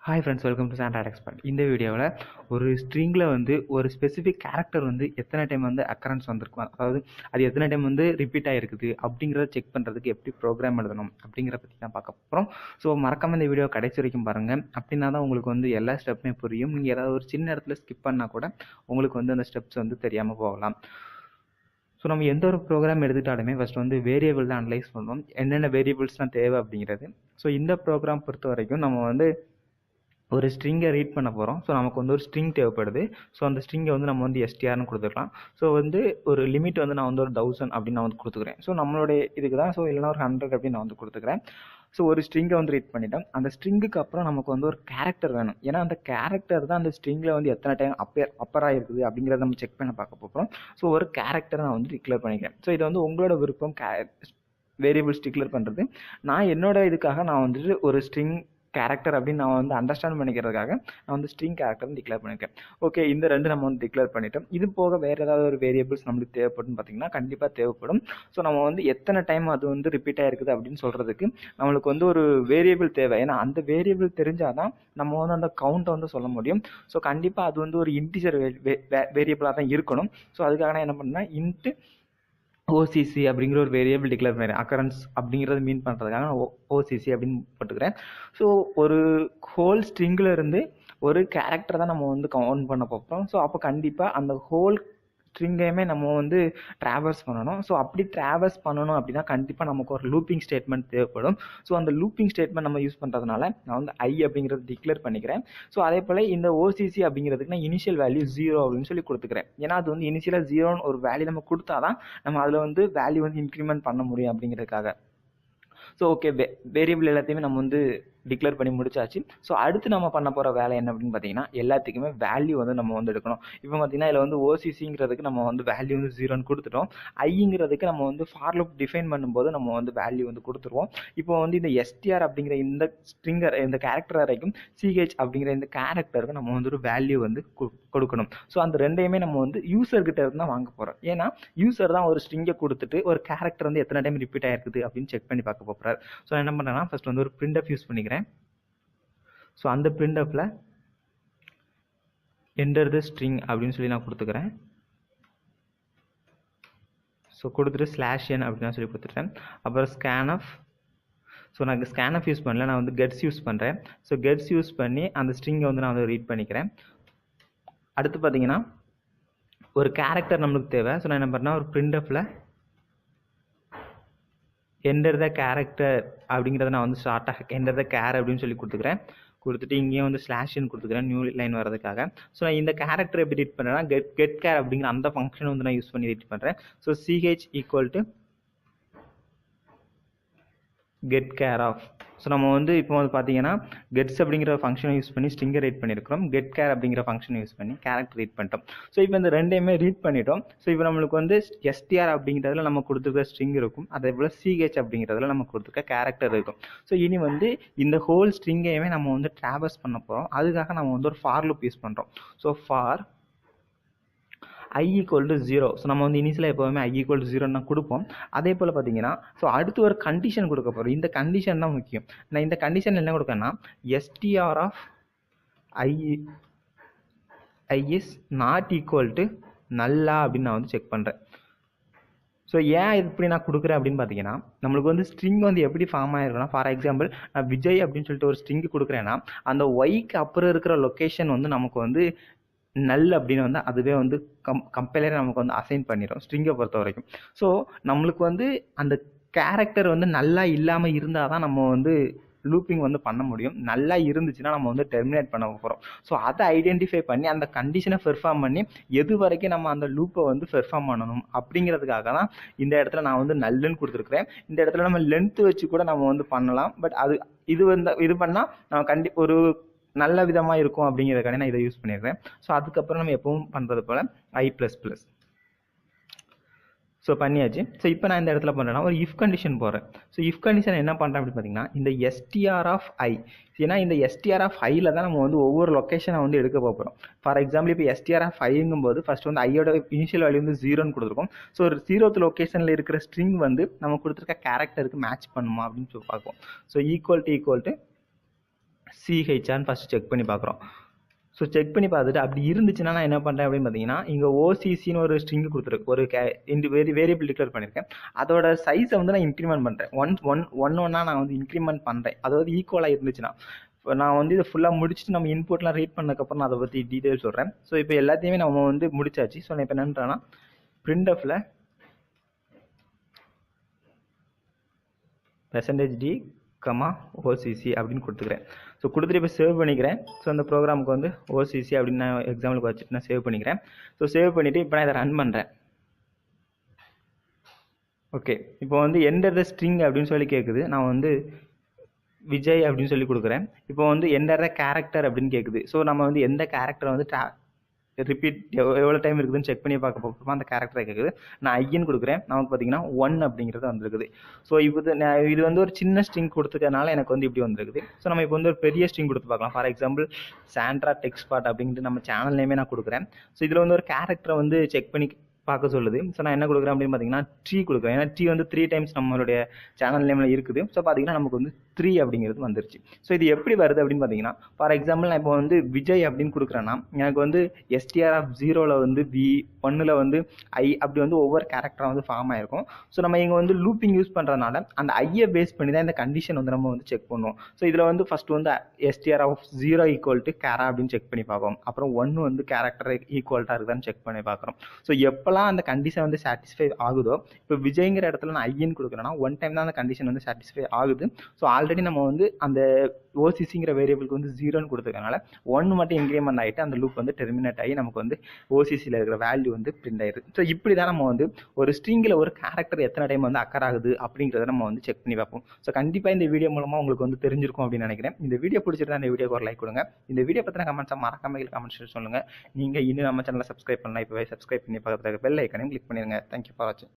Hi friends, welcome to SANTRA TECHSPOT. இந்த வீடியோவில் ஒரு ஸ்ட்ரிங்கில் ஒரு ஸ்பெசிஃபிக் கேரக்டர் எத்தனை டைம் அக்கரன்ஸ் வந்திருக்கும், அதாவது அது எத்தனை டைம் ரிப்பீட் ஆகிருக்குது அப்படிங்கிறத செக் பண்ணுறதுக்கு எப்படி ப்ரோக்ராம் எழுதணும் அப்படிங்கிறத பற்றி தான் பார்க்க போகிறோம். ஸோ மறக்காம இந்த வீடியோ கடைசி வரைக்கும் பாருங்கள். அப்படின்னா தான் உங்களுக்கு எல்லா ஸ்டெப்புமே புரியும். நீங்கள் ஏதாவது ஒரு சின்ன இடத்துல ஸ்கிப் பண்ணால் கூட உங்களுக்கு அந்த ஸ்டெப்ஸ் தெரியாமல் போகலாம். ஸோ நம்ம எந்த ஒரு ப்ரோக்ராம் எடுத்துட்டாலுமே ஃபஸ்ட் வேரியபிள் தான் அனலைஸ் பண்ணுவோம், என்னென்ன வேரியபிள்ஸ்லாம் தேவை அப்படிங்கிறது. ஸோ இந்த ப்ரோக்ராம் பொறுத்த வரைக்கும் நம்ம ஒரு ஸ்ட்ரிங்கை ரீட் பண்ண போகிறோம். ஸோ நமக்கு ஒரு ஸ்ட்ரிங் தேவைப்படுது. ஸோ அந்த ஸ்ட்ரிங்கை நம்ம எஸ்டிஆர்னு கொடுத்துக்கலாம். ஸோ ஒரு லிமிட் நான் ஒரு 1000 அப்படின்னு நான் கொடுத்துக்கிறேன். ஸோ நம்மளுடைய இதுக்கு தான். ஸோ இல்லைனா ஒரு 100 அப்படின்னு நான் கொடுத்துக்கிறேன். ஸோ ஒரு ஸ்ட்ரிங்கை ரீட் பண்ணிட்டோம். அந்த ஸ்ட்ரிங்குக்கு அப்புறம் நமக்கு ஒரு கேரக்டர் வேணும். ஏன்னா அந்த கேரக்டர் தான் அந்த ஸ்ட்ரிங்கில் எத்தனை டைம் அப்பராக இருக்குது அப்படிங்கிறத நம்ம செக் பண்ண பார்க்க போகிறோம். ஸோ ஒரு கேரக்டரை நான் டிக்ளேர் பண்ணிக்கிறேன். ஸோ இது உங்களோட விருப்பம் வேரியபிள்ஸ் டிக்ளேர் பண்ணுறது. நான் என்னோட இதுக்காக நான் ஒரு ஸ்ட்ரிங் கேரக்டர் அப்படின்னு நான் அண்டர்ஸ்டாண்ட் பண்ணிக்கிறதுக்காக நான் ஸ்ட்ரிங் கேரக்டர் டிக்ளேர் பண்ணியிருக்கேன். ஓகே, இந்த ரெண்டு நம்ம டிக்ளேர் பண்ணிட்டோம். இது போக வேறு ஏதாவது ஒரு வேரியபிள்ஸ் நம்மளுக்கு தேவைப்படும் பார்த்தீங்கன்னா கண்டிப்பாக தேவைப்படும். ஸோ நம்ம எத்தனை டைம் அது ரிப்பீட் ஆகிருக்குது அப்படின்னு சொல்கிறதுக்கு நம்மளுக்கு ஒரு வேரியபிள் தேவை. ஏன்னா அந்த வேரியபிள் தெரிஞ்சால் தான் நம்ம அந்த கவுண்ட்டை சொல்ல முடியும். ஸோ கண்டிப்பாக அது ஒரு இன்டிஜர் வேரியபிளாக தான் இருக்கணும். ஸோ அதுக்காக நான் என்ன பண்ணேன்னா இன்ட்டு ஓசிசி அப்படிங்கிற ஒரு வேரியபிள் டிக்ளேர் பண்ணிடுறேன். அக்கரன்ஸ் அப்படிங்கிறது மீன் பண்ணுறதுக்காக நான் ஓசிசி அப்படின்னு போட்டுக்கிறேன். ஸோ ஒரு ஹோல் ஸ்ட்ரிங்கில் இருந்து ஒரு கேரக்டர் தான் நம்ம கவுண்ட் பண்ண போகிறோம். ஸோ அப்போ கண்டிப்பாக அந்த ஹோல் ஸ்ட்ரிங்கையுமே நம்ம ட்ராவர்ஸ் பண்ணணும். ஸோ அப்படி ட்ராவர்ஸ் பண்ணணும் அப்படின்னா கண்டிப்பாக நமக்கு ஒரு லூப்பிங் ஸ்டேட்மெண்ட் தேவைப்படும். ஸோ அந்த லூப்பிங் ஸ்டேட்மெண்ட் நம்ம யூஸ் பண்ணுறதுனால நான் ஐ அப்படிங்கிறது டிக்ளேர் பண்ணிக்கிறேன். ஸோ அதே போல் இந்த ஓசிசி அப்படிங்கிறதுக்கு நான் இனிஷியல் வேல்யூ 0 அப்படின்னு சொல்லி கொடுத்துக்கிறேன். ஏன்னா அது இனிஷியலாக 0ன்னு ஒரு வேல்யூ நம்ம கொடுத்தா தான் நம்ம அதில் வேல்யூ இன்க்ரிமெண்ட் பண்ண முடியும் அப்படிங்கிறதுக்காக. ஸோ ஓகே, வேரியபிள் எல்லாத்தையுமே நம்ம டிக்ளேர் பண்ணி முடிச்சாச்சு. ஸோ அடுத்து நம்ம பண்ண போகிற வேலை என்ன அப்படின்னு பார்த்தீங்கன்னா எல்லாத்துக்குமே வேல்யூ நம்ம எடுக்கணும். இப்போ பார்த்தீங்கன்னா இதில் ஓசிசிங்கிறதுக்கு நம்ம வேல்யூ 0ன்னு கொடுத்துட்டோம். ஐங்கிறதுக்கு நம்ம ஃபார் லூப் டிஃபைன் பண்ணும்போது நம்ம வேல்யூ கொடுத்துருவோம். இப்போ இந்த எஸ்டிஆர் அப்படிங்கிற இந்த ஸ்ட்ரிங்கர் இந்த கேரக்டர் வரைக்கும் சிஹெச் அப்படிங்கிற இந்த கேரக்டருக்கு நம்ம ஒரு வேல்யூ கொடுக்கணும். ஸோ அந்த ரெண்டையுமே நம்ம யூசர்கிட்ட இருந்து தான் வாங்க போகிறோம். ஏன்னா யூசர் தான் ஒரு ஸ்ட்ரிங்கை கொடுத்துட்டு ஒரு கேரக்டர் எத்தனை டைம் ரிப்பீட் ஆகிருக்குது அப்படின்னு செக் பண்ணி பார்க்க போகிறார். ஸோ என்ன பண்ணுறேன்னா ஃபர்ஸ்ட் ஒரு பிரிண்ட்எஃப் யூஸ் பண்ணிக்கிறேன். ஸோ அந்த பிரிண்ட்எஃப்ல என்டர் த ஸ்ட்ரிங் அப்படின்னு சொல்லி நான் கொடுத்துக்கிறேன். ஸோ கொடுத்துட்டு /n அப்படின்னு சொல்லி கொடுத்துட்டேன். அப்புறம் ஸ்கேன்எஃப். ஸோ நான் ஸ்கேன்எஃப் யூஸ் பண்ணல, நான் கெட்ஸ் யூஸ் பண்ணுறேன். ஸோ கெட்ஸ் யூஸ் பண்ணி அந்த ஸ்ட்ரிங்கை நான் ரீட் பண்ணிக்கிறேன். அடுத்து பார்த்தீங்கன்னா ஒரு கேரக்டர் நம்மளுக்கு தேவை. ஸோ நான் என்ன பண்ணேன், ஒரு பிரிண்ட்எஃப்ல என்டர் த கேரக்டர் அப்படிங்கிறத நான் ஷார்ட்டாக என்டர் த கேர் அப்படின்னு சொல்லி கொடுத்துட்டு இங்கேயும் /n கொடுத்துக்கிறேன் நியூ லைன் வரதுக்காக. ஸோ நான் இந்த கேரக்டர் எப்படி ரீட் பண்ணுறேன்னா கெட் கேர் அப்படிங்கிற அந்த ஃபங்க்ஷன் நான் யூஸ் பண்ணி ரீட் பண்ணுறேன். ஸோ சிஹெச் ஈக்குவல் டு கெட் கேர் ஆஃப். ஸோ நம்ம இப்போ பார்த்தீங்கன்னா கெட்ஸ் அப்படிங்கிற ஃபங்க்ஷனை யூஸ் பண்ணி ஸ்ட்ரிங்கை ரீட் பண்ணியிருக்கிறோம். கெட் கேர் அப்படிங்கிற ஃபங்க்ஷனை யூஸ் பண்ணி கேரக்டர் ரீட் பண்ணிட்டோம். ஸோ இப்போ இந்த ரெண்டையுமே ரீட் பண்ணிட்டோம். ஸோ இப்போ நம்மளுக்கு எஸ்டிஆர் அப்படிங்கிறதுல நம்ம கொடுத்துருக்க ஸ்ட்ரிங் இருக்கும், அதே போல் சிஹெச் அப்படிங்கிறதுல நம்ம கொடுத்துருக்க கேரக்டர் இருக்கும். ஸோ இனி இந்த ஹோல் ஸ்ட்ரிங்கையுமே நம்ம ட்ராவர்ஸ் பண்ண போகிறோம். அதுக்காக நம்ம ஒரு ஃபார் லூப் யூஸ் பண்ணுறோம். So for i equal to 0. So நம்ம இனிஷியலாக எப்போவுமே i ஈக்குவல் டு 0 தான் கொடுப்போம். அதே போல் பார்த்தீங்கன்னா ஸோ அடுத்து ஒரு கண்டிஷன் கொடுக்க போகிறோம். இந்த கண்டிஷன் தான் முக்கியம். நான் இந்த கண்டிஷன் என்ன கொடுக்கேன்னா STR of i is not equal to நல்லா அப்படின்னு நான் செக் பண்ணுறேன். ஸோ ஏன் இப்படி நான் கொடுக்குறேன் அப்படின்னு பார்த்தீங்கன்னா நம்மளுக்கு ஸ்ட்ரிங் எப்படி ஃபார்ம் ஆயிருக்குன்னா, ஃபார் எக்ஸாம்பிள் நான் விஜய் அப்படின்னு சொல்லிட்டு ஒரு ஸ்ட்ரிங் கொடுக்குறேன்னா அந்த ஒய்க்கு அப்புறம் இருக்கிற லொக்கேஷன் நமக்கு நல் அப்படின்னு அதுவே கம்பைலரை நமக்கு அசைன் பண்ணிடும் ஸ்ட்ரிங்கை பொறுத்த வரைக்கும். ஸோ நம்மளுக்கு அந்த கேரக்டர் நல்லா இல்லாமல் இருந்தால் தான் நம்ம லூப்பிங் பண்ண முடியும். நல்லா இருந்துச்சுன்னா நம்ம டெர்மினேட் பண்ண போகிறோம். ஸோ அதை ஐடென்டிஃபை பண்ணி அந்த கண்டிஷனை பெர்ஃபார்ம் பண்ணி எது வரைக்கும் நம்ம அந்த லூப்பை பெர்ஃபார்ம் பண்ணணும் அப்படிங்கிறதுக்காக தான் இந்த இடத்துல நான் நல்லுன்னு கொடுத்துருக்குறேன். இந்த இடத்துல நம்ம லென்த்து வச்சு கூட நம்ம பண்ணலாம். பட் அது இது பண்ணால் நம்ம ஒரு நல்ல விதமாக இருக்கும் அப்படிங்கிறதுக்காக நான் இதை யூஸ் பண்ணிடுறேன். ஸோ அதுக்கப்புறம் நம்ம எப்பவும் பண்ணுறது போல் i++. ஸோ பண்ணியாச்சு. ஸோ இப்போ நான் இந்த இடத்துல பண்ணுறேன்னா ஒரு இஃப் கண்டிஷன் போடுறேன். ஸோ இஃப் கண்டிஷன் என்ன பண்ணுறேன் அப்படின்னு பார்த்தீங்கன்னா இந்த எஸ்டிஆர் ஆஃப் i, ஏன்னா இந்த எஸ்டிஆர் ஆஃப் ஐயில் தான் நம்ம ஒவ்வொரு லொக்கேஷனை எடுக்க போகிறோம். ஃபார் எக்ஸாம்பிள் இப்போ எஸ்டிஆர் ஆஃப் ஐங்கும்போது ஃபர்ஸ்ட் ஐயோட இனிஷியல் வேல்யூ 0ன்னு கொடுத்துருக்கோம். ஸோ ஒரு 0th லொக்கேஷனில் இருக்கிற ஸ்ட்ரிங் நம்ம கொடுத்துருக்க கேரக்டருக்கு மேட்ச் பண்ணுமா அப்படின்னு சொல்லி பார்ப்போம். ஸோ ஈக்குவல் டு சிஹெச்ஆன்னு ஃபஸ்ட்டு செக் பண்ணி பார்க்குறோம். ஸோ செக் பண்ணி பார்த்துட்டு அப்படி இருந்துச்சுன்னா நான் என்ன பண்ணுறேன் அப்படின்னு பார்த்தீங்கன்னா, இங்கே ஓசிசின்னு ஒரு ஸ்ட்ரிங் கொடுத்துருக்கு, ஒரு வேரியபிள் டிக்ளேர் பண்ணியிருக்கேன். அதோட சைஸை வந்து நான் இன்க்ரிமெண்ட் பண்ணுறேன். ஒன்னா நான் வந்து இன்க்ரிமெண்ட் பண்ணுறேன். அதாவது ஈக்குவலாக இருந்துச்சுன்னா நான் வந்து இதை ஃபுல்லாக முடிச்சுட்டு நம்ம இன்புட்லாம் ரீட் பண்ணதுக்கப்புறம் நான் அதை பற்றி டீட்டெயில் சொல்கிறேன். ஸோ இப்போ எல்லாத்தையுமே நம்ம வந்து முடிச்சாச்சு. ஸோ நான் இப்போ என்னன்றேன்னா printfல %d, OCC அப்படின்னு கொடுத்துக்கிறேன். ஸோ கொடுத்துட்டு இப்போ சேவ் பண்ணிக்கிறேன். ஸோ அந்த ப்ரோக்ராமுக்கு வந்து OCC அப்படின்னு நான் எக்ஸாம்பிளுக்கு வச்சுட்டு நான் சேவ் பண்ணிக்கிறேன். ஸோ சேவ் பண்ணிவிட்டு இப்போ நான் இதை ரன் பண்ணுறேன். ஓகே, இப்போ வந்து என்டர் த ஸ்ட்ரிங் அப்படின்னு சொல்லி கேட்குது. நான் வந்து விஜய் அப்படின்னு சொல்லி கொடுக்குறேன். இப்போ வந்து என்டர் த கேரக்டர் அப்படின்னு கேட்குது. ஸோ நம்ம வந்து எந்த கேரக்டரை வந்து ரிப்பீட் எவ்வளோ டைம் இருக்குதுன்னு செக் பண்ணி பார்க்க போகிறோம். அந்த கேரக்டரை கேட்குது. நான் ஐயன்னு கொடுக்குறேன். நமக்கு பார்த்தீங்கன்னா 1 அப்படிங்கிறது வந்துருக்குது. ஸோ இது வந்து ஒரு சின்ன ஸ்ட்ரிங் கொடுத்துக்கனால எனக்கு வந்து இப்படி வந்துருக்குது. ஸோ நம்ம இப்போ வந்து ஒரு பெரிய ஸ்ட்ரிங் கொடுத்து பார்க்கலாம். ஃபார் எக்ஸாம்பிள் SANTRA TECHSPOT அப்படின்ட்டு நம்ம சேனல் நேமே நான் கொடுக்குறேன். ஸோ இதில் வந்து ஒரு கேரக்டரை வந்து செக் பண்ணி பார்க்க சொல்லுது. ஸோ நான் என்ன கொடுக்குறேன் அப்படின்னு பார்த்தீங்கன்னா ட்ரீ கொடுக்குறேன். ஏன்னா ட்ரீ வந்து 3 டைம்ஸ் நம்மளுடைய சேனல் நேமில் இருக்குது. ஸோ பார்த்தீங்கன்னா நமக்கு வந்து 3 அப்படிங்கிறது வந்துருச்சு. ஸோ இது எப்படி வருது அப்படின்னு பார்த்தீங்கன்னா, ஃபார் எக்ஸாம்பிள் நான் இப்போ வந்து விஜய் அப்படின்னு கொடுக்குறேன்னா எனக்கு வந்து STR0ல் வந்து V1ல் வந்து I அப்படி வந்து ஒவ்வொரு கேரக்டராக வந்து ஃபார்ம் ஆயிருக்கும். ஸோ நம்ம இங்கே வந்து லூப்பிங் யூஸ் பண்ணுறதுனால அந்த ஐயை பேஸ் பண்ணி தான் இந்த கண்டிஷன் வந்து நம்ம வந்து செக் பண்ணுவோம். ஸோ இதில் வந்து ஃபஸ்ட்டு வந்து STR0 ஈக்குவல் டு கேரா அப்படின்னு செக் பண்ணி பார்ப்போம். அப்புறம் 1 வந்து கேரக்டர் ஈக்குவல்ட்டாக இருக்குதான்னு செக் பண்ணி பார்க்குறோம். ஸோ எப்போல்லாம் அந்த கண்டிஷன் வந்து சாட்டிஸ்ஃபை ஆகுதோ, இப்போ விஜய்ங்கிற இடத்துல நான் ஐன்னு கொடுக்குறேன்னா 1 டைம் தான் அந்த கண்டிஷன் வந்து சாட்டிஸ்ஃபை ஆகுது. ஸோ ஆல்ரெடி நம்ம வந்து அந்த ஓசிசிங்கிற வேரியபிளுக்கு வந்து 0ன்னு கொடுத்துருக்கனால 1 மட்டும் இன்க்ரிமெண்ட் ஆகிட்டு அந்த லூப் வந்து டெர்மினேட் ஆகி நமக்கு வந்து ஓசிசியில் இருக்கிற வேல்யூ வந்து பிரிண்ட் ஆயிடுது. ஸோ இப்படி தான் நம்ம வந்து ஒரு ஸ்ட்ரிங்கில் ஒரு கேரக்டர் எத்தனை டைம் வந்து அக்கர் ஆகுது அப்படிங்கிறத நம்ம வந்து செக் பண்ணி பார்ப்போம். ஸோ கண்டிப்பாக இந்த வீடியோ மூலமாக உங்களுக்கு வந்து தெரிஞ்சிருக்கும் அப்படின்னு நினைக்கிறேன். இந்த வீடியோ பிடிச்சிருந்தா இந்த வீடியோக்கு ஒரு லைக் கொடுங்க. இந்த வீடியோ பற்றின கமெண்ட்ஸை மறக்காம கமெண்ட்ஸ் சொல்லுங்கள். நீங்கள் இன்னும் நம்ம சேனலை சப்ஸ்கிரைப் பண்ணலாம். இப்போவே சப்ஸ்கிரைப் பண்ணி பக்கத்தில் பெல் ஐக்கனையும் கிளிக் பண்ணிடுங்க. தேங்க்யூ ஃபார் வாட்சிங்.